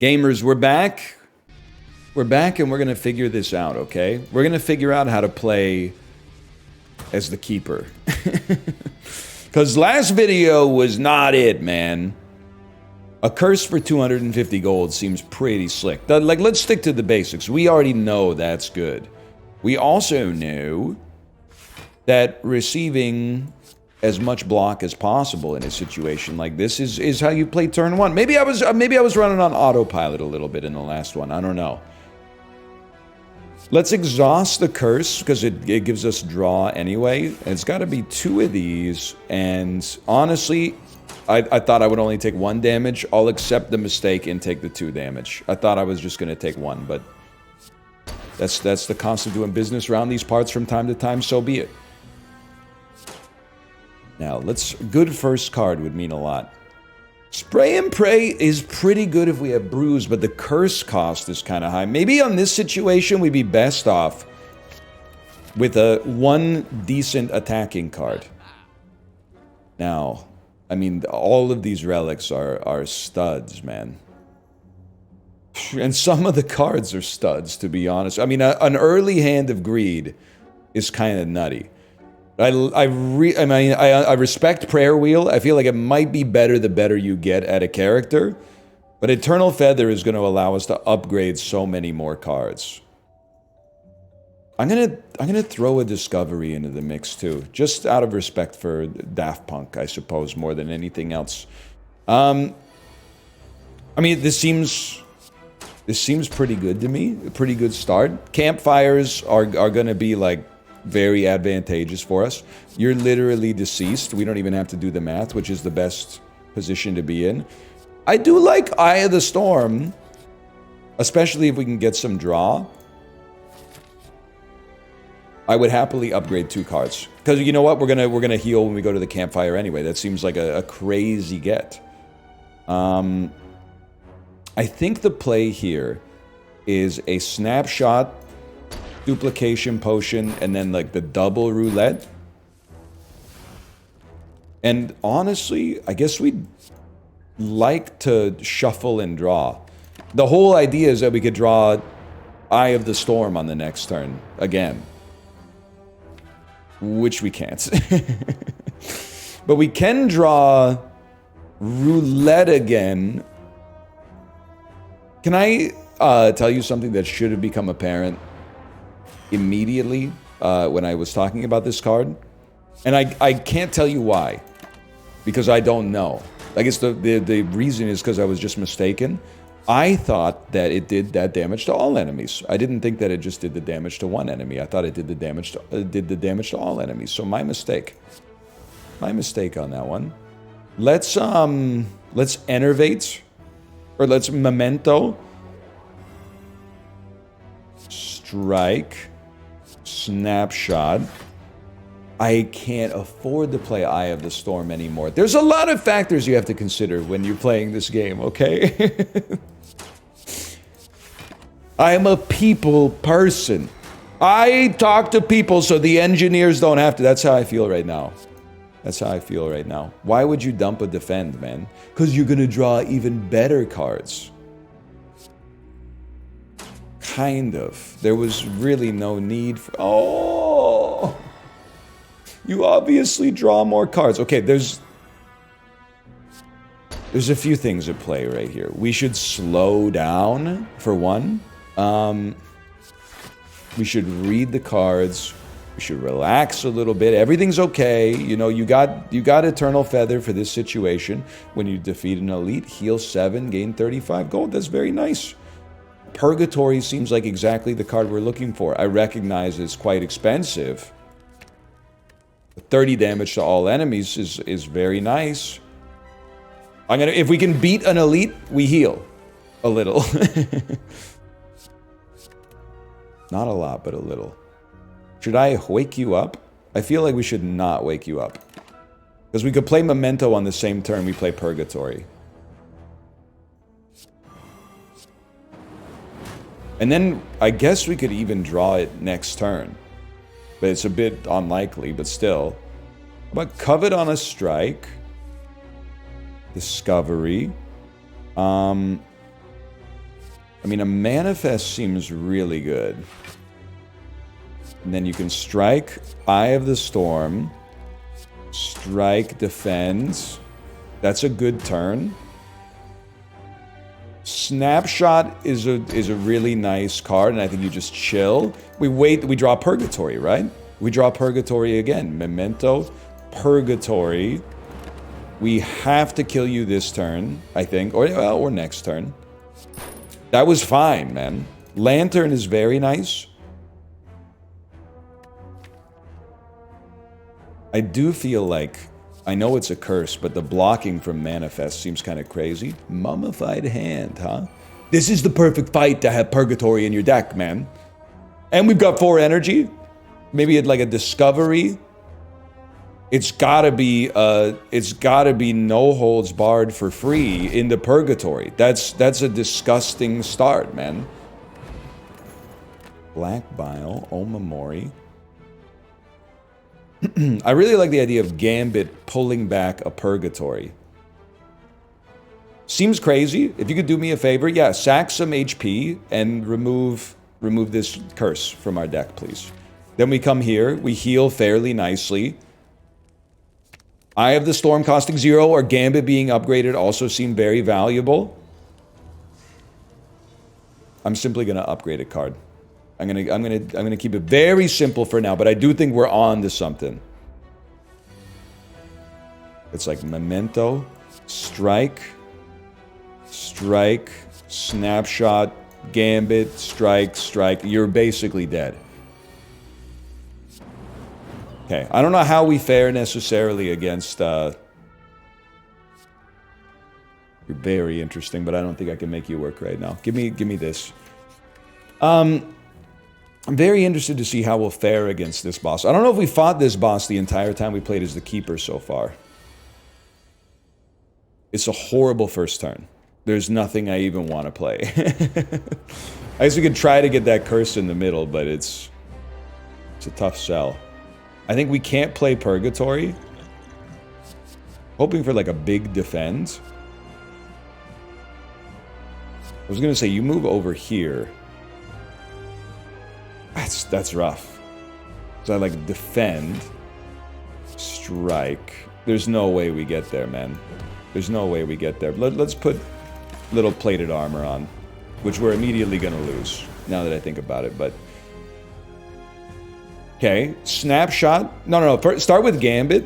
Gamers, we're back. We're back and we're going to figure this out, okay? We're going to figure out how to play as the keeper. Because last video was not it, man. A curse for 250 gold seems pretty slick. Like, let's stick to the basics. We already know that's good. We also know that receiving as much block as possible in a situation like this is how you play turn one. Maybe I was running on autopilot a little bit in the last one. I don't know. Let's exhaust the curse because it gives us draw anyway. And it's got to be 2 of these. And honestly, I thought I would only take 1 damage. I'll accept the mistake and take the 2 damage. I thought I was just going to take 1, but that's the cost of doing business around these parts from time to time. So be it. Now, good first card would mean a lot. Spray and Pray is pretty good if we have Bruise, but the curse cost is kind of high. Maybe on this situation, we'd be best off with one decent attacking card. Now, I mean, all of these relics are studs, man. And some of the cards are studs, to be honest. I mean, an early Hand of Greed is kind of nutty. I respect Prayer Wheel. I feel like it might be better the better you get at a character. But Eternal Feather is going to allow us to upgrade so many more cards. I'm gonna throw a Discovery into the mix too, just out of respect for Daft Punk, I suppose, more than anything else. I mean, this seems pretty good to me. A pretty good start. Campfires are gonna be like very advantageous for us. You're literally deceased. We don't even have to do the math, which is the best position to be in. I do like Eye of the Storm, especially if we can get some draw. I would happily upgrade 2 cards. Because you know what? We're gonna heal when we go to the campfire anyway. That seems like a crazy get. I think the play here is a snapshot, duplication potion, and then like the double roulette. And honestly, I guess we'd like to shuffle and draw. The whole idea is that we could draw Eye of the Storm on the next turn again. Which we can't. But we can draw roulette again. Can I tell you something that should have become apparent immediately when I was talking about this card? And I can't tell you why. Because I don't know. I guess the reason is because I was just mistaken. I thought that it did that damage to all enemies. I didn't think that it just did the damage to one enemy. I thought it did the damage to all enemies. So my mistake. My mistake on that one. Let's enervate, or let's memento. Strike. Snapshot. I can't afford to play Eye of the Storm anymore. There's a lot of factors you have to consider when you're playing this game, okay? I am a people person. I talk to people so the engineers don't have to. That's how I feel right now. That's how I feel right now. Why would you dump a defend, man? Because you're going to draw even better cards. Kind of. There was really no need for... Oh! You obviously draw more cards. Okay, there's a few things at play right here. We should slow down, for one. We should read the cards. We should relax a little bit. Everything's okay. You know, you got Eternal Feather for this situation. When you defeat an elite, heal 7, gain 35 gold. That's very nice. Purgatory seems like exactly the card we're looking for. I recognize it's quite expensive. 30 damage to all enemies is very nice. If we can beat an elite, we heal a little. Not a lot, but a little. Should I wake you up? I feel like we should not wake you up. Because we could play Memento on the same turn we play Purgatory. And then I guess we could even draw it next turn. But it's a bit unlikely, but still. But Covet on a strike. Discovery. I mean, a manifest seems really good. And then you can strike Eye of the Storm. Strike, defend. That's a good turn. Snapshot is a really nice card, and I think you just chill. We wait, we draw Purgatory, right? We draw Purgatory again. Memento, Purgatory. We have to kill you this turn, I think, or next turn. That was fine, man. Lantern is very nice. I do feel like, I know it's a curse, but the blocking from Manifest seems kind of crazy. Mummified Hand, huh? This is the perfect fight to have Purgatory in your deck, man. And we've got 4 energy. Maybe it's like a Discovery. It's gotta be no holds barred for free into Purgatory. That's a disgusting start, man. Black Bile, Omamori. I really like the idea of Gambit pulling back a Purgatory. Seems crazy. If you could do me a favor, yeah, sack some HP and remove this curse from our deck, please. Then we come here, we heal fairly nicely. Eye of the Storm costing 0 or Gambit being upgraded also seem very valuable. I'm simply gonna upgrade a card. I'm gonna keep it very simple for now, but I do think we're on to something. It's like Memento, Strike, Strike, Snapshot, Gambit, Strike, Strike. You're basically dead. Okay, I don't know how we fare necessarily against, You're very interesting, but I don't think I can make you work right now. Give me this. I'm very interested to see how we'll fare against this boss. I don't know if we fought this boss the entire time we played as the Keeper so far. It's a horrible first turn. There's nothing I even want to play. I guess we could try to get that curse in the middle, but it's a tough sell. I think we can't play Purgatory. Hoping for like a big defend. I was gonna say, you move over here. That's rough. So I like defend, strike. There's no way we get there, man. There's no way we get there. Let's put little plated armor on, which we're immediately gonna lose, now that I think about it, but... Okay, Snapshot. No. First, start with Gambit.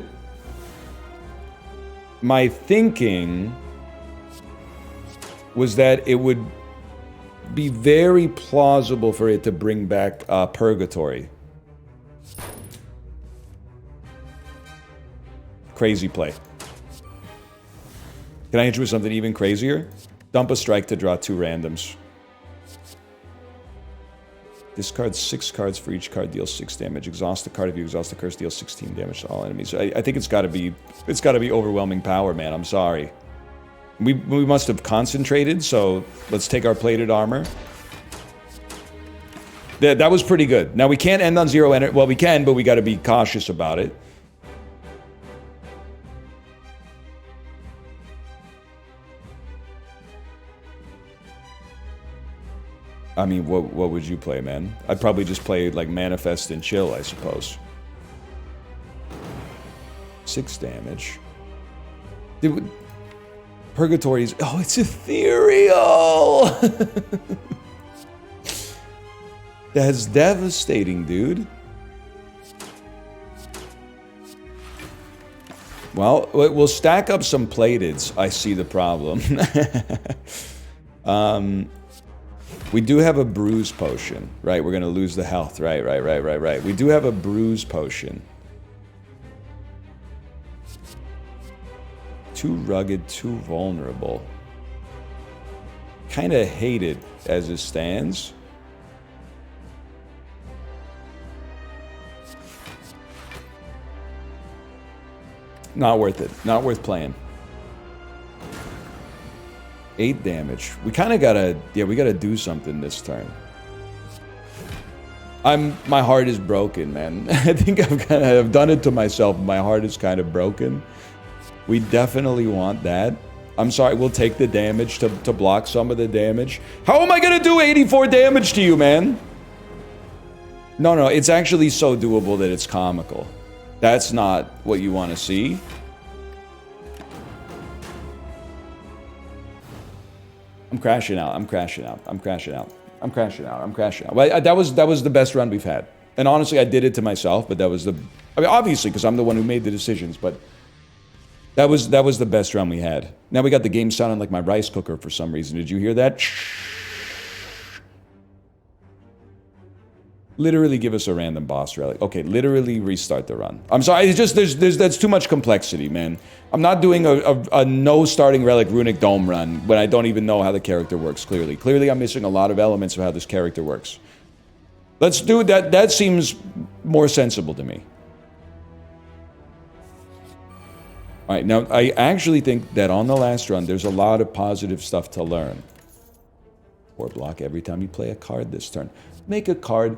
My thinking was that it would be very plausible for it to bring back Purgatory. Crazy play. Can I hit you with something even crazier? Dump a strike to draw 2 randoms. Discard 6 cards for each card, deals 6 damage. Exhaust a card. If you exhaust the curse, deals 16 damage to all enemies. I think it's got to be overwhelming power, man. I'm sorry. We must have concentrated, so let's take our plated armor. That was pretty good. Now we can't end on 0 energy. Well, we can, but we got to be cautious about it. I mean, what would you play, man? I'd probably just play, like, Manifest and chill, I suppose. 6 damage. Purgatory's... Oh, it's ethereal! That's devastating, dude. Well, we'll stack up some plateds. I see the problem. We do have a bruise potion, right? We're gonna lose the health, right. We do have a bruise potion. Too rugged, too vulnerable. Kinda hate it as it stands. Not worth it. Not worth playing. 8 damage. We kind of gotta... Yeah, we gotta do something this turn. My heart is broken, man. I think I've done it to myself. My heart is kind of broken. We definitely want that. I'm sorry, we'll take the damage to block some of the damage. How am I gonna do 84 damage to you, man? No, no, it's actually so doable that it's comical. That's not what you want to see. I'm crashing out, I'm crashing out, I'm crashing out, I'm crashing out, I'm crashing out. Well, that was the best run we've had. And honestly, I did it to myself, but that was the... I mean, obviously, because I'm the one who made the decisions, but... That was the best run we had. Now we got the game sounding like my rice cooker for some reason. Did you hear that? Literally give us a random boss relic. Okay, literally restart the run. I'm sorry, it's just, that's too much complexity, man. I'm not doing a no starting relic runic dome run when I don't even know how the character works, clearly. Clearly I'm missing a lot of elements of how this character works. Let's do that. That seems more sensible to me. Alright, now I actually think that on the last run, there's a lot of positive stuff to learn. 4 block every time you play a card this turn. Make a card,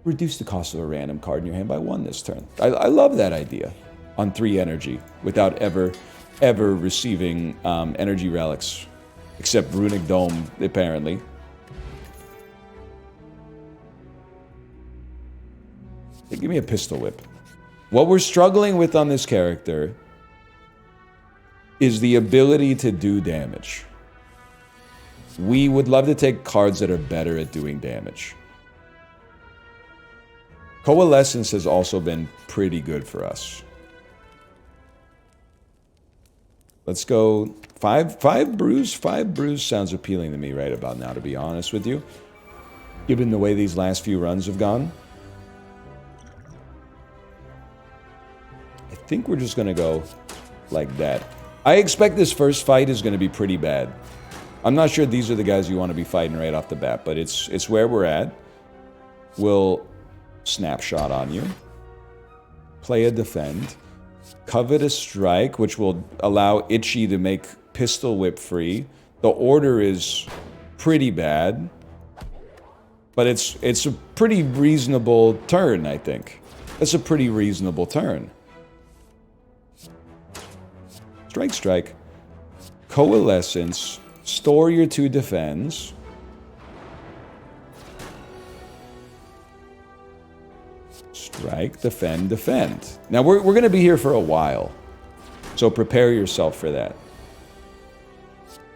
reduce the cost of a random card in your hand by 1 this turn. I love that idea. On 3 energy, without ever receiving energy relics. Except Runic Dome, apparently. Hey, give me a pistol whip. What we're struggling with on this character is the ability to do damage. We would love to take cards that are better at doing damage. Coalescence has also been pretty good for us. Let's go 5 brews. 5 brews sounds appealing to me right about now, to be honest with you. Given the way these last few runs have gone. I think we're just gonna go like that. I expect this first fight is going to be pretty bad. I'm not sure these are the guys you want to be fighting right off the bat, but it's where we're at. We'll snapshot on you. Play a defend. Covet a strike, which will allow Itchy to make pistol whip free. The order is pretty bad. But it's a pretty reasonable turn, I think. That's a pretty reasonable turn. Strike, strike. Coalescence. Store your 2 defends. Strike, defend, defend. Now, we're going to be here for a while. So prepare yourself for that.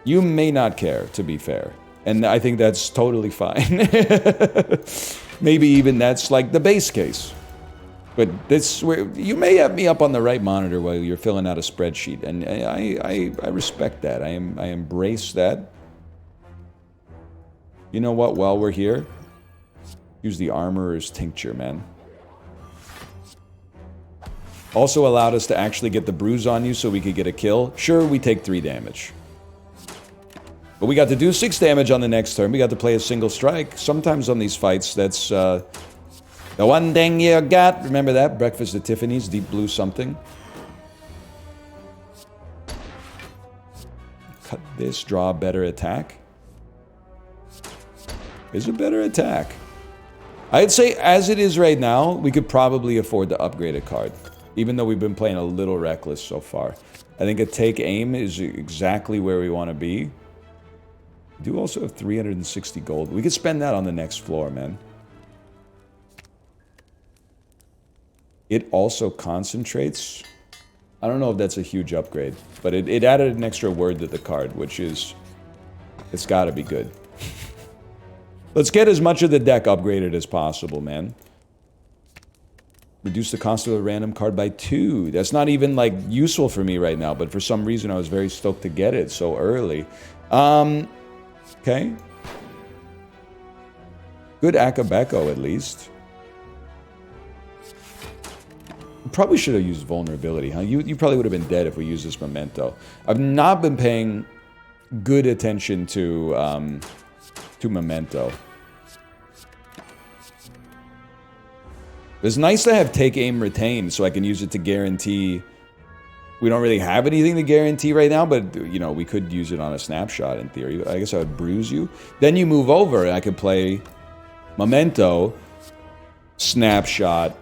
You may not care, to be fair. And I think that's totally fine. Maybe even that's like the base case. But this, you may have me up on the right monitor while you're filling out a spreadsheet, and I respect that. I embrace that. You know what? While we're here, use the Armorer's Tincture, man. Also allowed us to actually get the bruise on you so we could get a kill. Sure, we take 3 damage. But we got to do 6 damage on the next turn. We got to play a single strike. Sometimes on these fights, that's... the one thing you got, remember that? Breakfast at Tiffany's, deep blue something. Cut this, draw a better attack. Is a better attack. I'd say, as it is right now, we could probably afford to upgrade a card. Even though we've been playing a little reckless so far. I think a take aim is exactly where we want to be. We do also have 360 gold. We could spend that on the next floor, man. It also concentrates. I don't know if that's a huge upgrade, but it added an extra word to the card, which is, it's got to be good. Let's get as much of the deck upgraded as possible, man. Reduce the cost of a random card by 2. That's not even, like, useful for me right now, but for some reason I was very stoked to get it so early. Okay. Good Akabeko, at least. Probably should have used vulnerability, huh? You probably would have been dead if we used this memento. I've not been paying good attention to memento. It's nice to have take aim retain so I can use it to guarantee. We don't really have anything to guarantee right now, but you know, we could use it on a snapshot in theory. I guess I would bruise you. Then you move over and I could play memento, snapshot,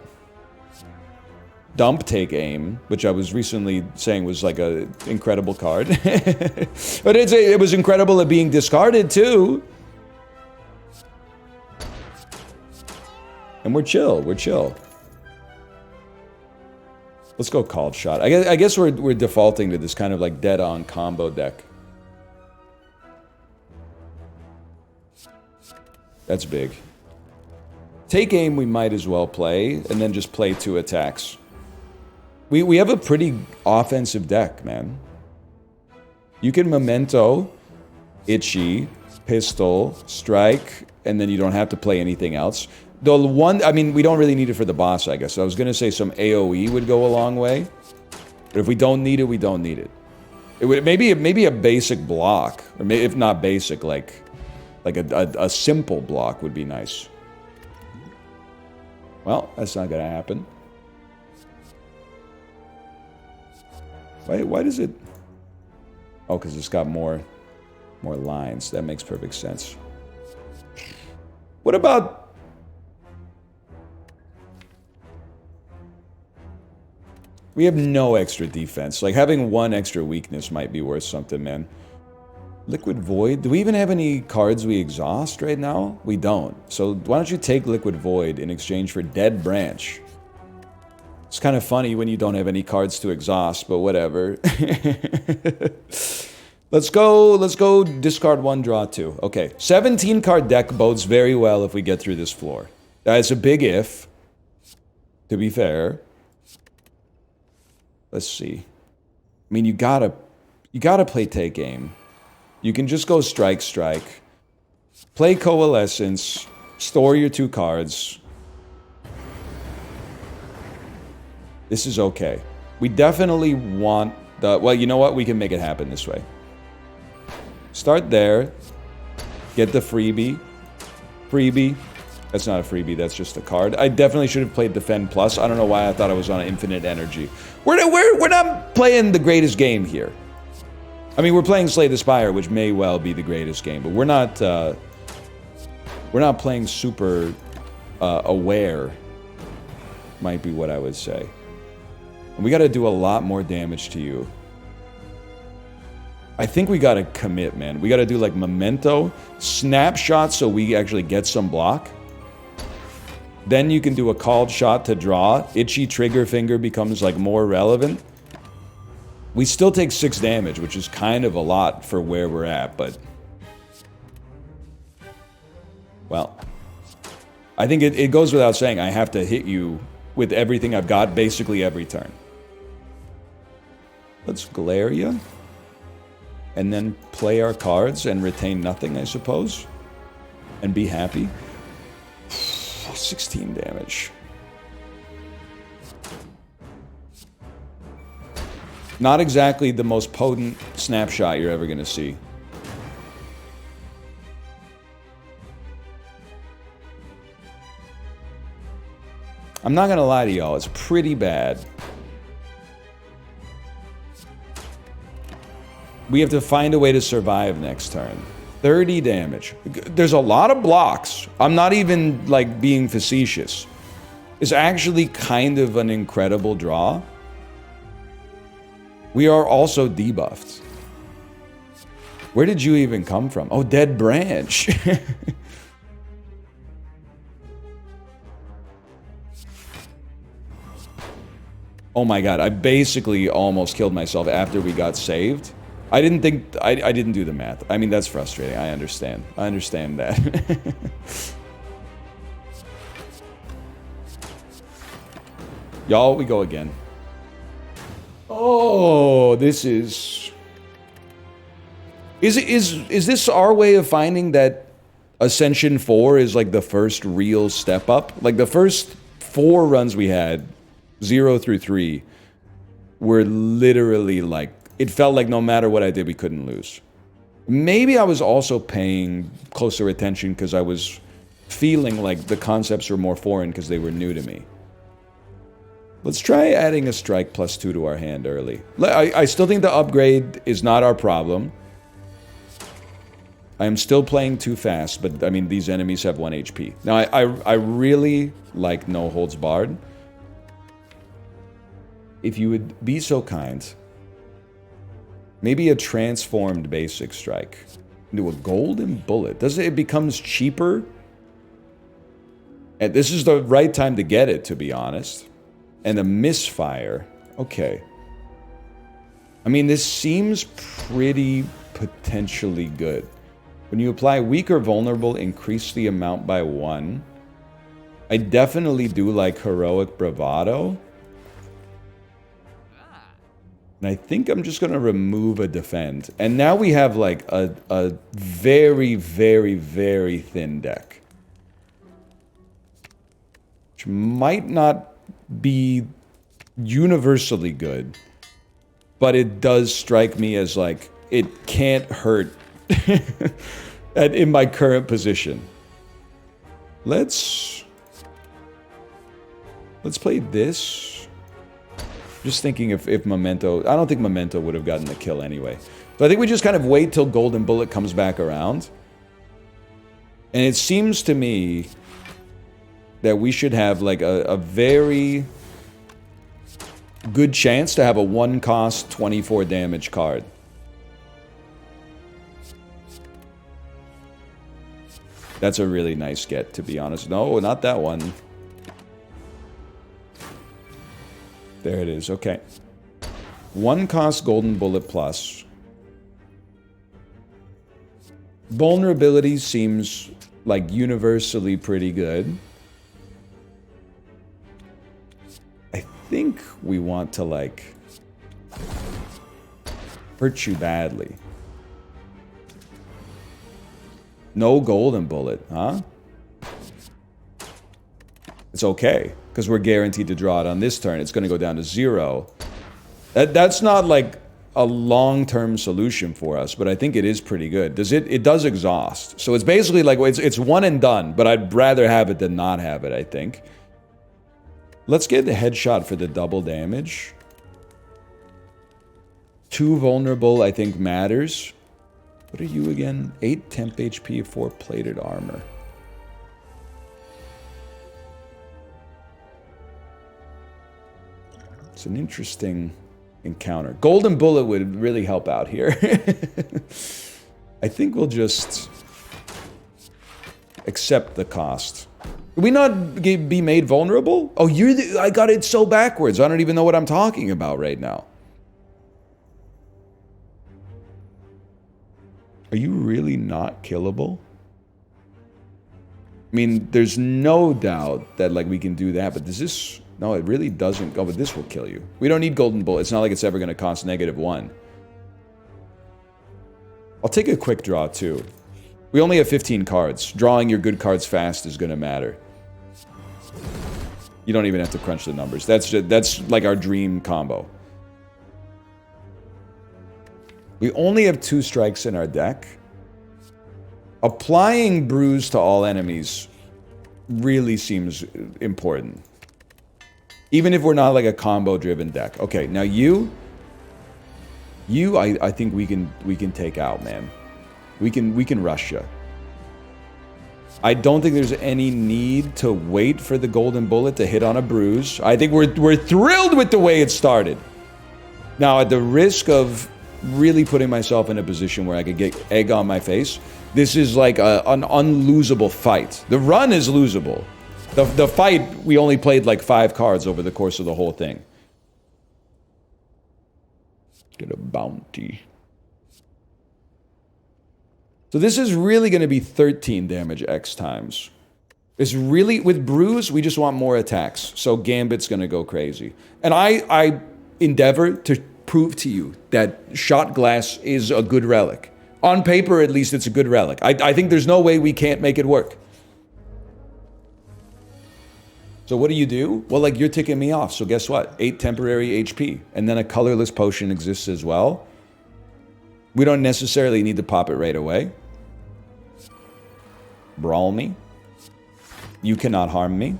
dump take aim, which I was recently saying was like a incredible card. But it was incredible at being discarded too. And we're chill. We're chill. Let's go called shot. I guess we're defaulting to this kind of like dead-on combo deck. That's big. Take aim we might as well play, and then just play 2 attacks. We have a pretty offensive deck, man. You can memento, itchy, pistol, strike, and then you don't have to play anything else. The one, I mean, we don't really need it for the boss, I guess. I was gonna say some AoE would go a long way. But if we don't need it, we don't need it. It would maybe a basic block, or maybe, if not basic, like a simple block would be nice. Well, that's not gonna happen. Why does it? Oh, because it's got more lines. That makes perfect sense. What about? We have no extra defense. Like, having 1 extra weakness might be worth something, man. Liquid Void? Do we even have any cards we exhaust right now? We don't. So why don't you take Liquid Void in exchange for Dead Branch? It's kind of funny when you don't have any cards to exhaust, but whatever. Let's go discard 1, draw 2. Okay, 17 card deck bodes very well if we get through this floor. It's a big if, to be fair. Let's see. I mean, you gotta play take aim. You can just go strike, play Coalescence, store your 2 cards. This is okay. We definitely want the... Well, you know what? We can make it happen this way. Start there. Get the freebie. That's not a freebie, that's just a card. I definitely should have played Defend Plus. I don't know why I thought I was on infinite energy. We're not playing the greatest game here. I mean, we're playing Slay the Spire, which may well be the greatest game, but we're not playing super aware, might be what I would say. And we gotta do a lot more damage to you. I think we gotta commit, man. We gotta do like Memento, Snapshot so we actually get some block. Then you can do a called shot to draw. Itchy Trigger Finger becomes like more relevant. We still take 6 damage, which is kind of a lot for where we're at, but... Well, I think it goes without saying I have to hit you with everything I've got basically every turn. Let's glare you. And then play our cards and retain nothing, I suppose. And be happy. 16 damage. Not exactly the most potent snapshot you're ever going to see. I'm not going to lie to y'all, it's pretty bad. We have to find a way to survive next turn. 30 damage. There's a lot of blocks. I'm not even, like, being facetious. It's actually kind of an incredible draw. We are also debuffed. Where did you even come from? Oh, Dead Branch. Oh my god, I basically almost killed myself after we got saved. I didn't think... I didn't do the math. I mean, that's frustrating. I understand. I understand that. Y'all, we go again. Oh, this is... Is this our way of finding that Ascension 4 is like the first real step up? Like the first 4 runs we had, 0 through 3, were literally like... It felt like no matter what I did, we couldn't lose. Maybe I was also paying closer attention because I was feeling like the concepts were more foreign because they were new to me. Let's try adding a strike +2 to our hand early. I still think the upgrade is not our problem. I am still playing too fast, but I mean, these enemies have 1 HP. Now, I really like No Holds Barred. if you would be so kind, maybe a transformed basic strike into a golden bullet. Does it becomes cheaper? And this is the right time to get it, to be honest. And a misfire. Okay. I mean, this seems pretty potentially good. When you apply weak or vulnerable, increase the amount by 1. I definitely do like heroic bravado. And I think I'm just going to remove a defend. And now we have like a very, very, very thin deck. Which might not be universally good. But it does strike me as like, it can't hurt in my current position. Let's play this. Just thinking if Memento... I don't think Memento would have gotten the kill anyway. So I think we just kind of wait till Golden Bullet comes back around. And it seems to me that we should have like a very good chance to have a 1-cost 24 damage card. That's a really nice get, to be honest. No, not that one. There it is, okay. 1-cost Golden Bullet plus. Vulnerability seems like universally pretty good. I think we want to like hurt you badly. No Golden Bullet, huh? It's okay, because we're guaranteed to draw it on this turn. It's going to go down to 0. That's not like a long-term solution for us, but I think it is pretty good. It does exhaust. So it's basically like, it's one and done, but I'd rather have it than not have it, I think. Let's get the headshot for the double damage. 2 vulnerable, I think, matters. What are you again? 8 temp HP, 4 plated armor. It's an interesting encounter. Golden Bullet would really help out here. I think we'll just accept the cost. Did we not be made vulnerable? Oh, I got it so backwards. I don't even know what I'm talking about right now. Are you really not killable? I mean, there's no doubt that like we can do that, but does this... No, it really doesn't. Oh, but this will kill you. We don't need Golden Bullet. It's not like it's ever going to cost -1. I'll take a quick draw, too. We only have 15 cards. Drawing your good cards fast is going to matter. You don't even have to crunch the numbers. That's like our dream combo. We only have 2 strikes in our deck. Applying Bruise to all enemies really seems important. Even if we're not like a combo-driven deck. Okay, now you I think we can take out, man. We can rush you. I don't think there's any need to wait for the Golden Bullet to hit on a Bruise. I think we're thrilled with the way it started. Now, at the risk of really putting myself in a position where I could get egg on my face, this is like an unlosable fight. The run is losable. The fight, we only played like 5 cards over the course of the whole thing. Get a bounty. So this is really going to be 13 damage X times. It's really, with Bruise, we just want more attacks. So Gambit's going to go crazy. And I endeavor to prove to you that Shot Glass is a good relic. On paper, at least, it's a good relic. I think there's no way we can't make it work. So what do? Well, like, you're ticking me off. So guess what? 8 temporary HP. And then a colorless potion exists as well. We don't necessarily need to pop it right away. Brawl me. You cannot harm me.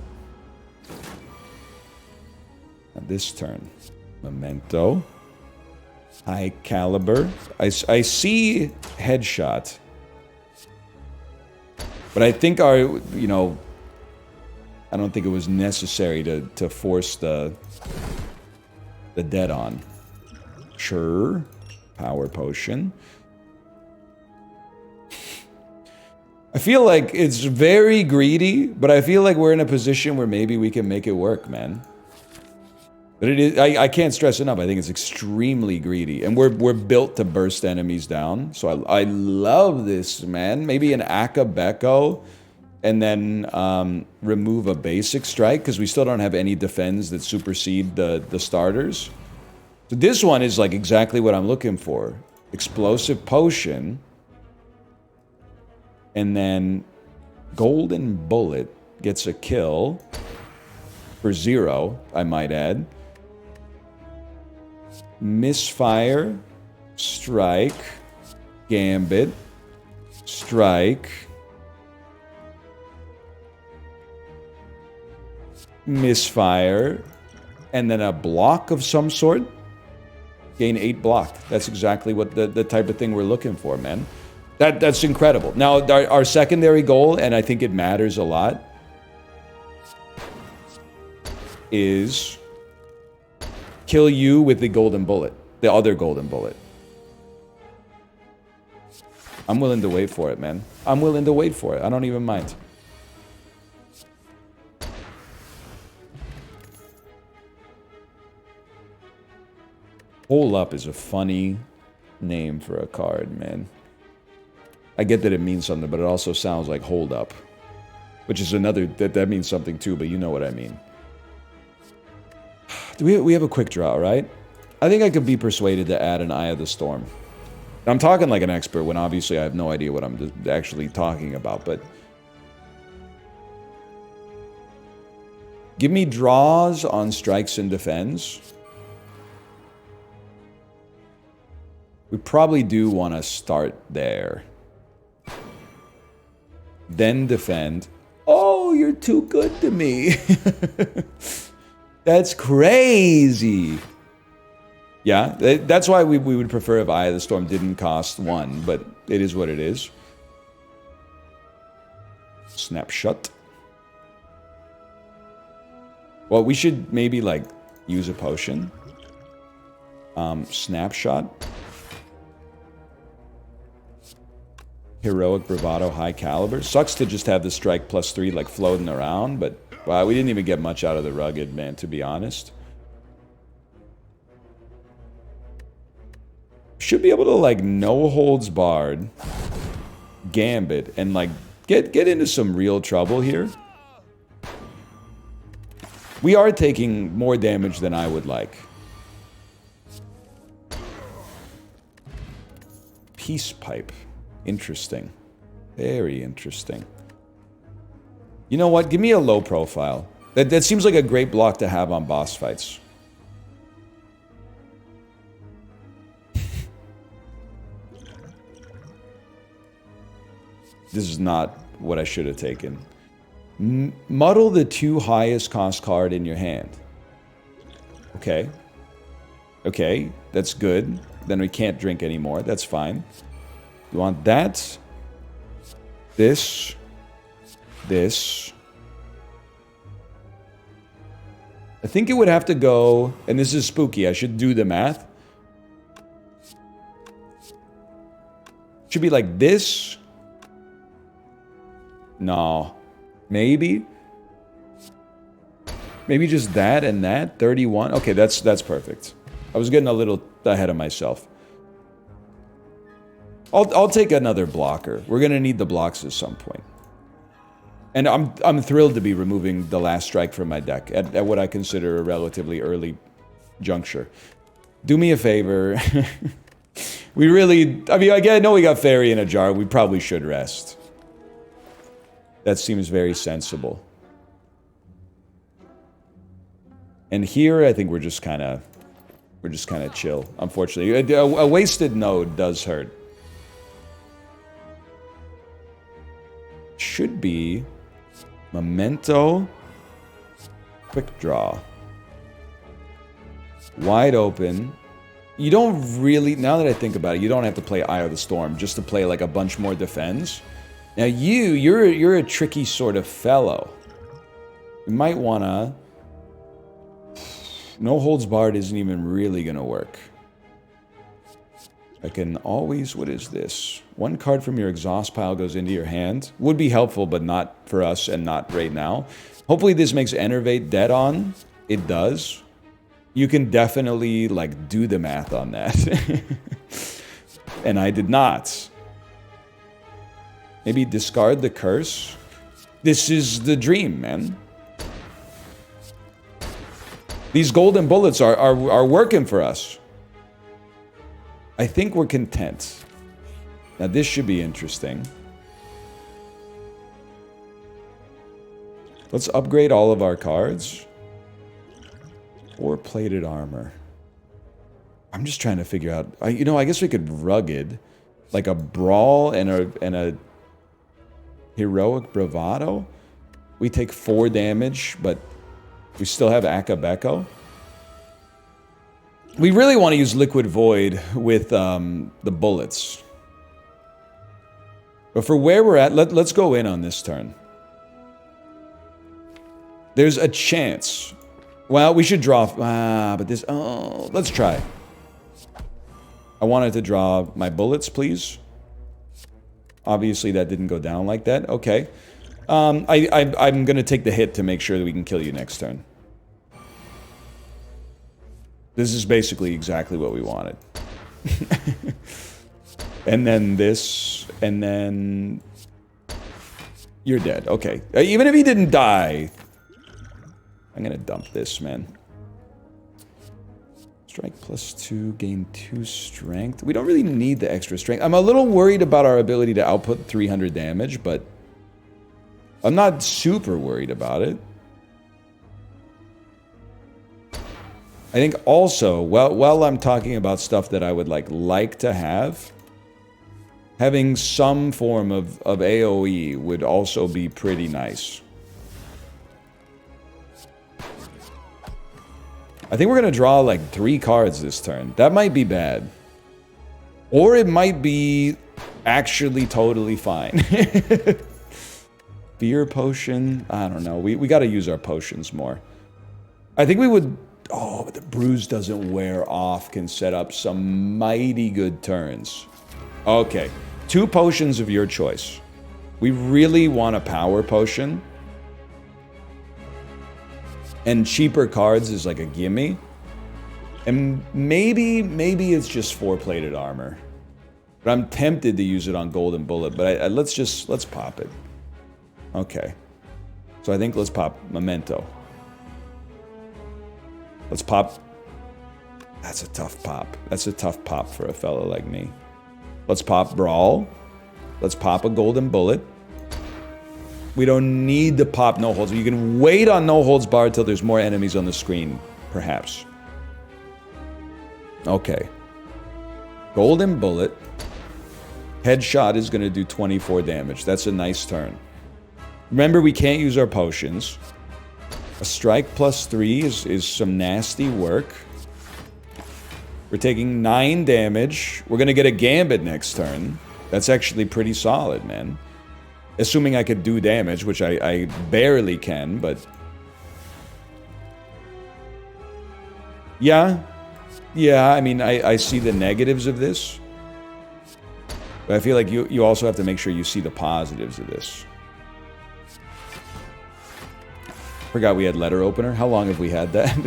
Now this turn. Memento. High caliber. I see headshot. But I think our, you know... I don't think it was necessary to force the the dead on. Sure. Power potion. I feel like it's very greedy, but I feel like we're in a position where maybe we can make it work, man. But it is, I can't stress enough, I think it's extremely greedy. And we're built to burst enemies down. So I love this, man. Maybe an Akabeko, and then remove a basic strike, because we still don't have any defense that supersede the starters. So this one is like exactly what I'm looking for. Explosive potion. And then Golden Bullet gets a kill for 0, I might add. Misfire, strike, gambit, strike, misfire, and then a block of some sort. Gain 8 block. That's exactly what the type of thing we're looking for, man. That's incredible. Now, our secondary goal, and I think it matters a lot, is kill you with the golden bullet. The other golden bullet. I'm willing to wait for it, man. I'm willing to wait for it. I don't even mind. Hole Up is a funny name for a card, man. I get that it means something, but it also sounds like hold up. Which is another, that means something too, but you know what I mean. We have a quick draw, right? I think I could be persuaded to add an Eye of the Storm. I'm talking like an expert when obviously I have no idea what I'm actually talking about, but... Give me draws on strikes and defense. We probably do want to start there. Then defend. Oh, you're too good to me. That's crazy. Yeah, that's why we would prefer if Eye of the Storm didn't cost 1, but it is what it is. Snapshot. Well, we should maybe, like, use a potion. Snapshot. Heroic Bravado, High Caliber. Sucks to just have the strike +3 like floating around, but wow, we didn't even get much out of the rugged, man, to be honest. Should be able to like no holds barred, gambit, and like get into some real trouble here. We are taking more damage than I would like. Peace Pipe. Interesting. Very interesting. You know what? Give me a low profile. That seems like a great block to have on boss fights. This is not what I should have taken. Muddle the 2 highest cost card in your hand. Okay. Okay, that's good. Then we can't drink anymore. That's fine. You want that, this. I think it would have to go, and this is spooky, I should do the math. Should be like this. No. Maybe. Maybe just that and that, 31. Okay, that's perfect. I was getting a little ahead of myself. I'll take another blocker. We're gonna need the blocks at some point. And I'm thrilled to be removing the last strike from my deck at what I consider a relatively early juncture. Do me a favor. We really, I mean, I know we got Fairy in a jar. We probably should rest. That seems very sensible. And here, I think we're just kind of chill. Unfortunately, a wasted node does hurt. Should be Memento, Quick Draw, Wide Open. You don't really, now that I think about it, you don't have to play Eye of the Storm just to play like a bunch more defense. Now you're a tricky sort of fellow. You might wanna No holds barred isn't even really gonna work. I can always... What is this? One card from your exhaust pile goes into your hand. Would be helpful, but not for us and not right now. Hopefully this makes Enervate dead on. It does. You can definitely, like, do the math on that. And I did not. Maybe discard the curse. This is the dream, man. These golden bullets are working for us. I think we're content. Now this should be interesting. Let's upgrade all of our cards. Or plated armor. I'm just trying to figure out... you know, I guess we could rugged. Like a brawl and a heroic bravado. We take 4 damage, but we still have Akabeko. We really want to use Liquid Void with the bullets. But for where we're at, let's go in on this turn. There's a chance. Well, we should draw... but this... Oh, let's try. I wanted to draw my bullets, please. Obviously, that didn't go down like that. Okay. I'm going to take the hit to make sure that we can kill you next turn. This is basically exactly what we wanted. And then this, and then... You're dead. Okay. Even if he didn't die... I'm going to dump this, man. Strike +2, gain 2 strength. We don't really need the extra strength. I'm a little worried about our ability to output 300 damage, but... I'm not super worried about it. I think also, while I'm talking about stuff that I would like to have, having some form of AoE would also be pretty nice. I think we're going to draw like 3 cards this turn. That might be bad. Or it might be actually totally fine. Fear potion? I don't know. We got to use our potions more. I think we would... Oh, but the bruise doesn't wear off. Can set up some mighty good turns. Okay. 2 potions of your choice. We really want a power potion. And cheaper cards is like a gimme. And maybe it's just 4 plated armor. But I'm tempted to use it on Golden Bullet. But let's pop it. Okay. So I think let's pop Memento. Let's pop... That's a tough pop. That's a tough pop for a fellow like me. Let's pop Brawl. Let's pop a Golden Bullet. We don't need to pop No Holds. You can wait on No Holds Barred till there's more enemies on the screen, perhaps. Okay. Golden Bullet. Headshot is going to do 24 damage. That's a nice turn. Remember, we can't use our potions. A strike +3 is some nasty work. We're taking 9 damage. We're going to get a Gambit next turn. That's actually pretty solid, man. Assuming I could do damage, which I barely can, but... Yeah. Yeah, I mean, I see the negatives of this. But I feel like you also have to make sure you see the positives of this. Forgot we had letter opener. How long have we had that?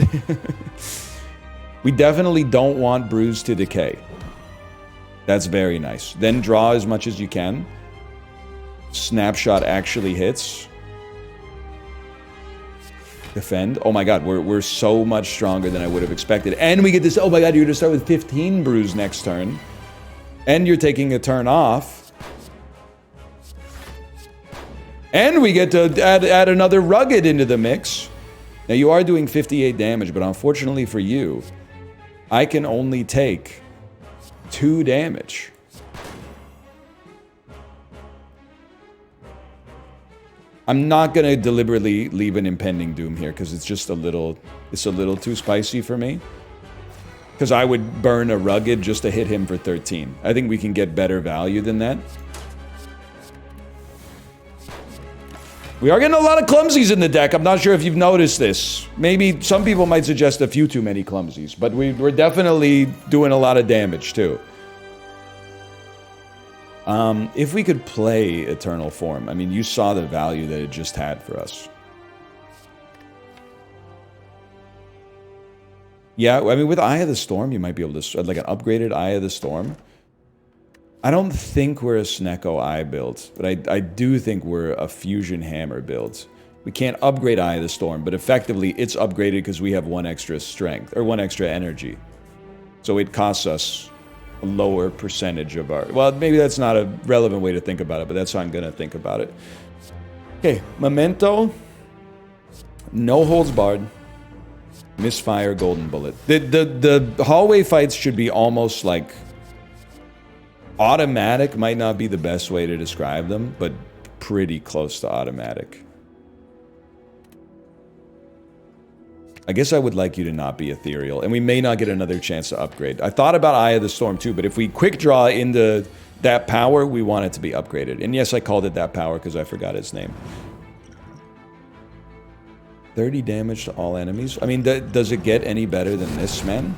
We definitely don't want Bruise to decay. That's very nice. Then draw as much as you can. Snapshot actually hits. Defend. Oh my god, we're so much stronger than I would have expected. And we get this... Oh my god, you're going to start with 15 Bruise next turn. And you're taking a turn off. And we get to add another Rugged into the mix. Now, you are doing 58 damage, but unfortunately for you, I can only take 2 damage. I'm not going to deliberately leave an Impending Doom here, because it's just a little too spicy for me. Because I would burn a Rugged just to hit him for 13. I think we can get better value than that. We are getting a lot of clumsies in the deck. I'm not sure if you've noticed this. Maybe some people might suggest a few too many clumsies, but we're definitely doing a lot of damage too. If we could play Eternal Form, I mean, you saw the value that it just had for us. Yeah, I mean, with Eye of the Storm, you might be able to, like an upgraded Eye of the Storm. I don't think we're a Snecko Eye build, but I do think we're a Fusion Hammer build. We can't upgrade Eye of the Storm, but effectively it's upgraded because we have 1 extra strength, or 1 extra energy. So it costs us a lower percentage of our... Well, maybe that's not a relevant way to think about it, but that's how I'm going to think about it. Okay, Memento. No holds barred. Misfire, Golden Bullet. The hallway fights should be almost like... Automatic might not be the best way to describe them, but pretty close to automatic. I guess I would like you to not be ethereal, and we may not get another chance to upgrade. I thought about Eye of the Storm too, but if we quick draw into that power, we want it to be upgraded. And yes, I called it that power because I forgot its name. 30 damage to all enemies. I mean, does it get any better than this, man?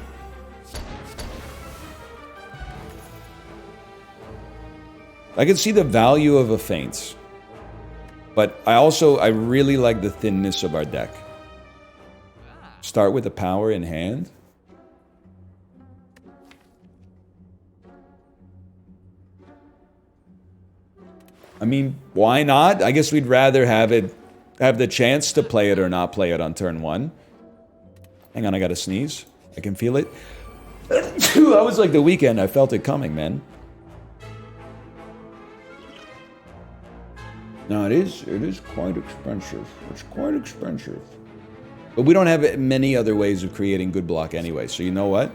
I can see the value of a feint, but I really like the thinness of our deck. Start with the power in hand. I mean, why not? I guess we'd rather have the chance to play it or not play it on turn 1. Hang on, I gotta sneeze. I can feel it. That was like the weekend. I felt it coming, man. No, it is quite expensive. It's quite expensive. But we don't have many other ways of creating good block anyway, so you know what?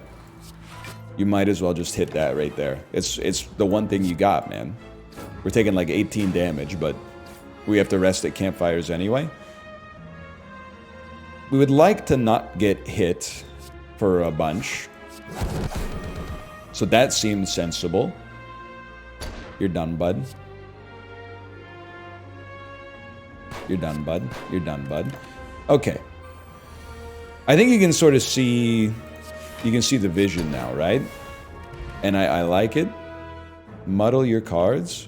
You might as well just hit that right there. It's the one thing you got, man. We're taking like 18 damage, but we have to rest at campfires anyway. We would like to not get hit for a bunch. So that seems sensible. You're done, bud. You're done, bud. You're done, bud. Okay. I think you can sort of see... You can see the vision now, right? And I like it. Muddle your cards.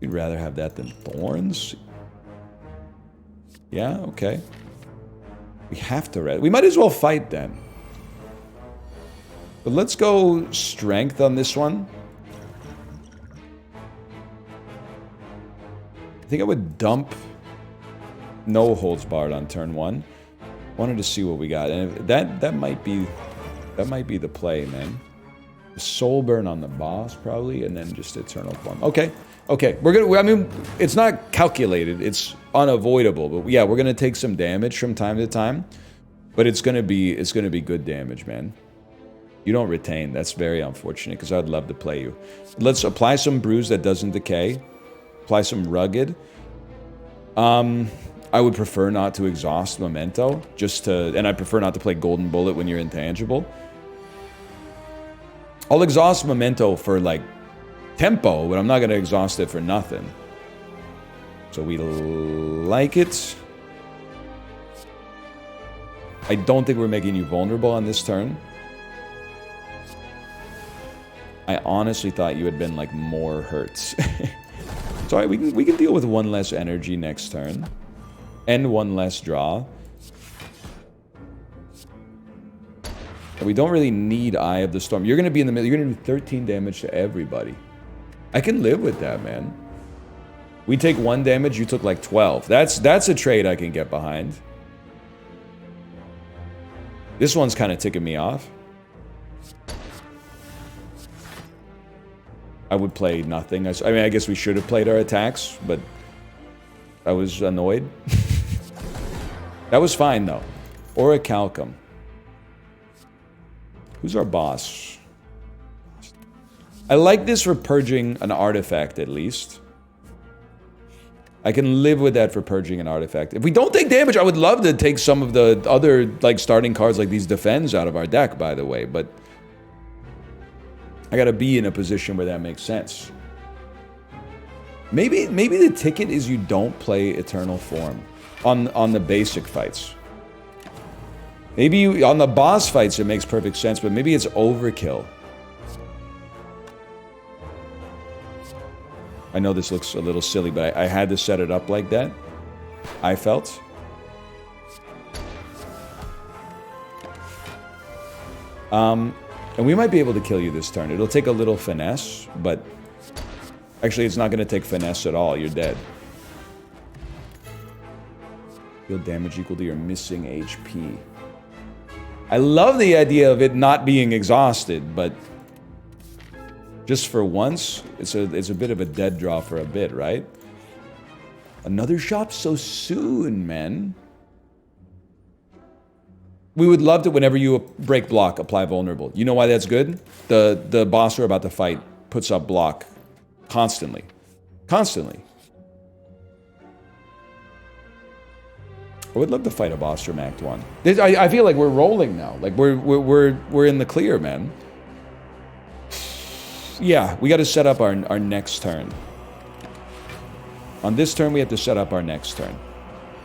You'd rather have that than Thorns? Yeah, okay. We have to rest. We might as well fight then. But let's go Strength on this one. I think I would dump No Holds Barred on turn 1. Wanted to see what we got, and that might be the play, man. Soul Burn on the boss probably, and then just Eternal Form. Okay, we're gonna. I mean, it's not calculated; it's unavoidable. But yeah, we're gonna take some damage from time to time, but it's gonna be good damage, man. You don't retain. That's very unfortunate because I'd love to play you. Let's apply some Bruise that doesn't decay. Apply some Rugged. I would prefer not to exhaust Memento, and I prefer not to play Golden Bullet when you're intangible. I'll exhaust Memento for, like, tempo, but I'm not going to exhaust it for nothing. So we like it. I don't think we're making you vulnerable on this turn. I honestly thought you had been, like, more hurts. It's alright, we can deal with 1 less energy next turn. And 1 less draw. And we don't really need Eye of the Storm. You're going to be in the middle. You're going to do 13 damage to everybody. I can live with that, man. We take 1 damage, you took like 12. That's a trade I can get behind. This one's kind of ticking me off. I would play nothing. I mean, I guess we should have played our attacks, but I was annoyed. That was fine, though. Or a Calcum. Who's our boss? I like this for purging an artifact, at least. I can live with that for purging an artifact. If we don't take damage, I would love to take some of the other, like, starting cards like these Defends out of our deck, by the way, but I gotta be in a position where that makes sense. Maybe the ticket is you don't play Eternal Form on the basic fights. Maybe you, on the boss fights it makes perfect sense, but maybe it's overkill. I know this looks a little silly, but I had to set it up like that. I felt. And we might be able to kill you this turn. It'll take a little finesse, but actually it's not going to take finesse at all. You're dead. Deal damage equal to your missing HP. I love the idea of it not being exhausted, but just for once, it's a bit of a dead draw for a bit, right? Another shop so soon, man. We would love to, whenever you break block, apply vulnerable. You know why that's good? The boss we're about to fight puts up block constantly. Constantly. I would love to fight a boss from Act 1. I feel like we're rolling now. Like we're in the clear, man. Yeah, we got to set up our next turn. On this turn, we have to set up our next turn.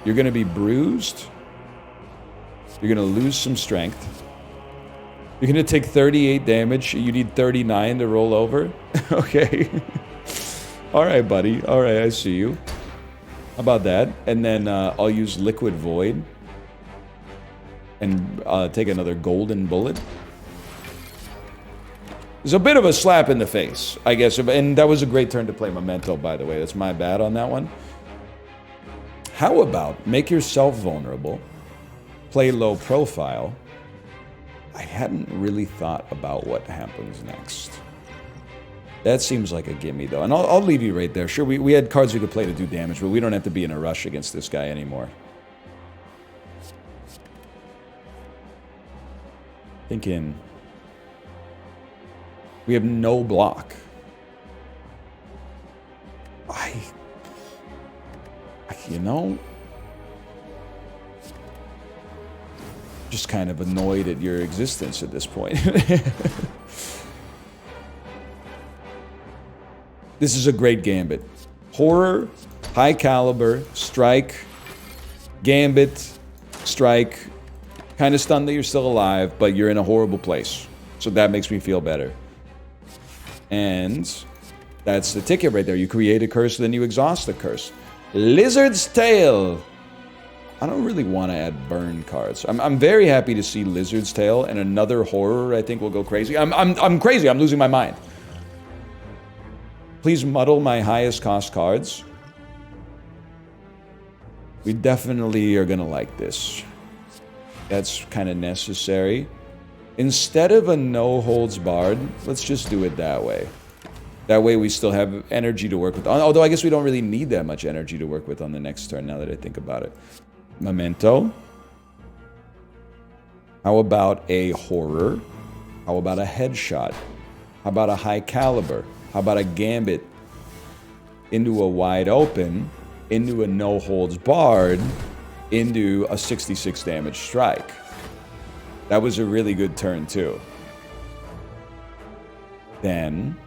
You're going to be bruised. You're going to lose some strength. You're going to take 38 damage. You need 39 to roll over. Okay. All right, buddy. All right, I see you. How about that? And then I'll use Liquid Void. And take another Golden Bullet. It's a bit of a slap in the face, I guess. And that was a great turn to play Memento, by the way. That's my bad on that one. How about make yourself vulnerable, play low profile. I hadn't really thought about what happens next. That seems like a gimme, though. And I'll leave you right there. Sure, we had cards we could play to do damage, but we don't have to be in a rush against this guy anymore. Thinking... we have no block. You know, just kind of annoyed at your existence at this point. This is a great gambit. Horror, high caliber, strike, gambit, strike. Kind of stunned that you're still alive, but you're in a horrible place. So that makes me feel better. And that's the ticket right there. You create a curse, then you exhaust the curse. Lizard's Tail. I don't really want to add burn cards. I'm very happy to see Lizard's Tail, and another horror I think will go crazy. I'm crazy. I'm losing my mind. Please muddle my highest cost cards. We definitely are gonna like this. That's kind of necessary. Instead of a no holds barred, let's just do it that way. That way we still have energy to work with. Although I guess we don't really need that much energy to work with on the next turn, now that I think about it. Memento. How about a horror? How about a headshot? How about a high caliber? How about a gambit? Into a wide open, into a no holds barred, into a 66 damage strike. That was a really good turn too. Then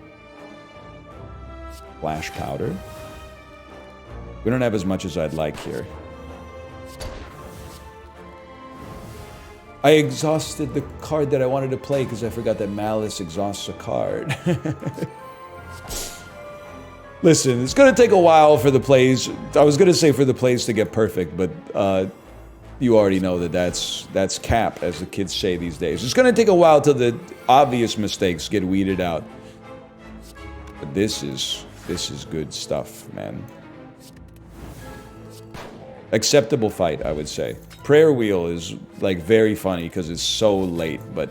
Flash Powder. We don't have as much as I'd like here. I exhausted the card that I wanted to play because I forgot that Malice exhausts a card. Listen, it's going to take a while for the plays. I was going to say for the plays to get perfect, but you already know that that's cap, as the kids say these days. It's going to take a while till the obvious mistakes get weeded out. But this is good stuff, man. Acceptable fight, I would say. Prayer Wheel is like very funny because it's so late, but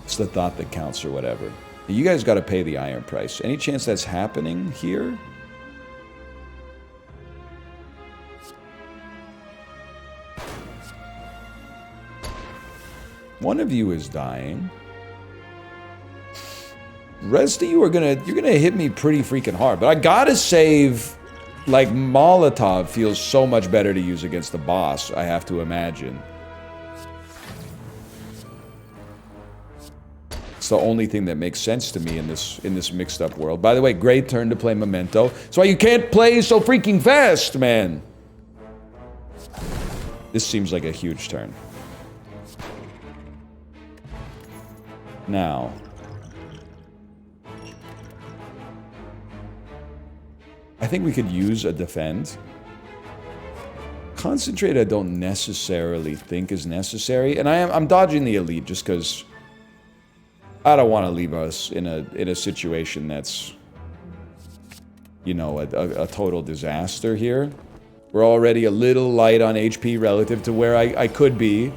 it's the thought that counts or whatever. You guys got to pay the iron price. Any chance that's happening here? One of you is dying. The rest of you are you're gonna hit me pretty freaking hard. But I gotta save, like, Molotov feels so much better to use against the boss, I have to imagine. It's the only thing that makes sense to me in this mixed up world. By the way, great turn to play Memento. That's why you can't play so freaking fast, man. This seems like a huge turn. Now, I think we could use a defend. Concentrate, I don't necessarily think is necessary, and I'm dodging the elite just because I don't want to leave us in a situation that's, you know, a total disaster here. We're already a little light on HP relative to where I could be.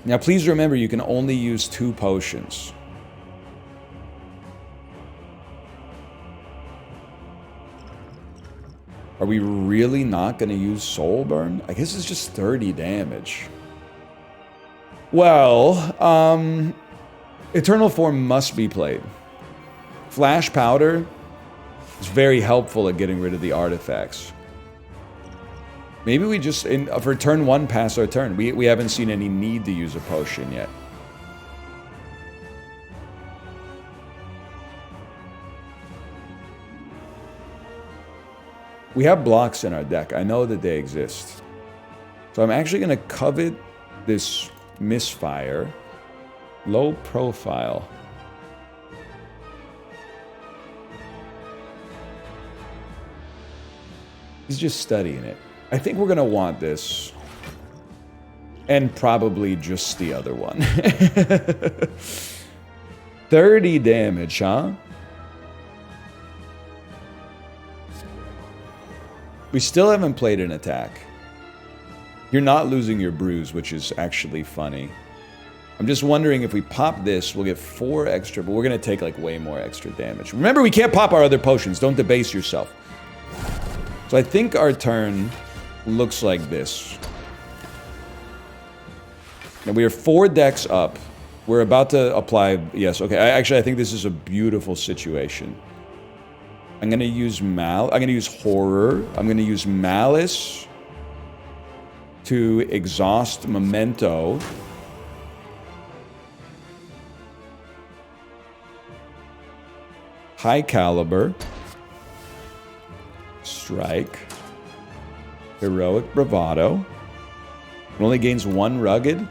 Now, please remember, you can only use 2 potions. Are we really not going to use Soul Burn? I guess it's just 30 damage. Well, Eternal Form must be played. Flash Powder is very helpful at getting rid of the artifacts. Maybe we just, for turn 1, pass our turn. We haven't seen any need to use a potion yet. We have blocks in our deck. I know that they exist. So I'm actually going to covet this Misfire. Low profile. He's just studying it. I think we're going to want this. And probably just the other one. 30 damage, huh? We still haven't played an attack. You're not losing your bruise, which is actually funny. I'm just wondering if we pop this, we'll get 4 extra, but we're going to take like way more extra damage. Remember, we can't pop our other potions. Don't debase yourself. So I think our turn looks like this. Now we are 4 decks up. We're about to apply... Yes, okay. Actually, I think this is a beautiful situation. I'm going to use I'm going to use Horror. I'm going to use Malice to exhaust Memento. High Caliber. Strike. Heroic Bravado. It only gains 1 Rugged.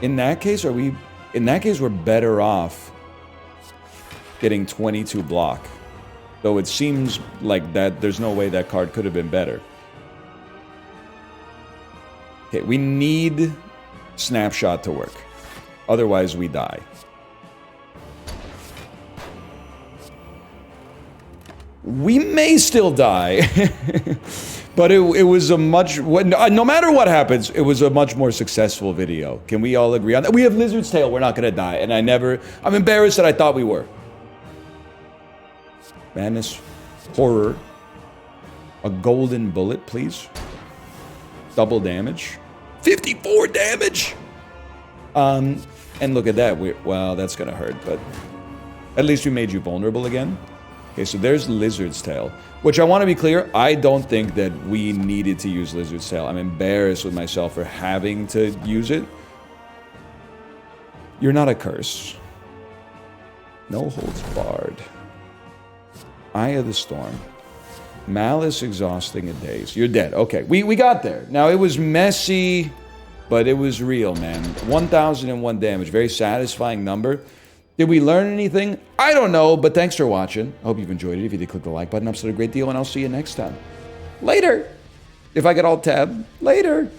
In that case, we're better off getting 22 block. Though it seems like that there's no way that card could have been better. Okay, we need Snapshot to work. Otherwise, we die. We may still die. But it was a much... No matter what happens, it was a much more successful video. Can we all agree on that? We have Lizard's Tail. We're not going to die. And I'm embarrassed that I thought we were. Madness. Horror. A golden bullet, please. Double damage. 54 damage! And look at that. Well, that's going to hurt, but... At least we made you vulnerable again. Okay, so there's Lizard's Tail. Which I want to be clear, I don't think that we needed to use Lizard's Tail. I'm embarrassed with myself for having to use it. You're not a curse. No holds barred. Eye of the Storm. Malice, Exhausting, and Daze. You're dead. Okay, we got there. Now, it was messy, but it was real, man. 1,001 damage. Very satisfying number. Did we learn anything? I don't know, but thanks for watching. I hope you've enjoyed it. If you did, click the like button. I've said a great deal, and I'll see you next time. Later! If I get alt tab, later!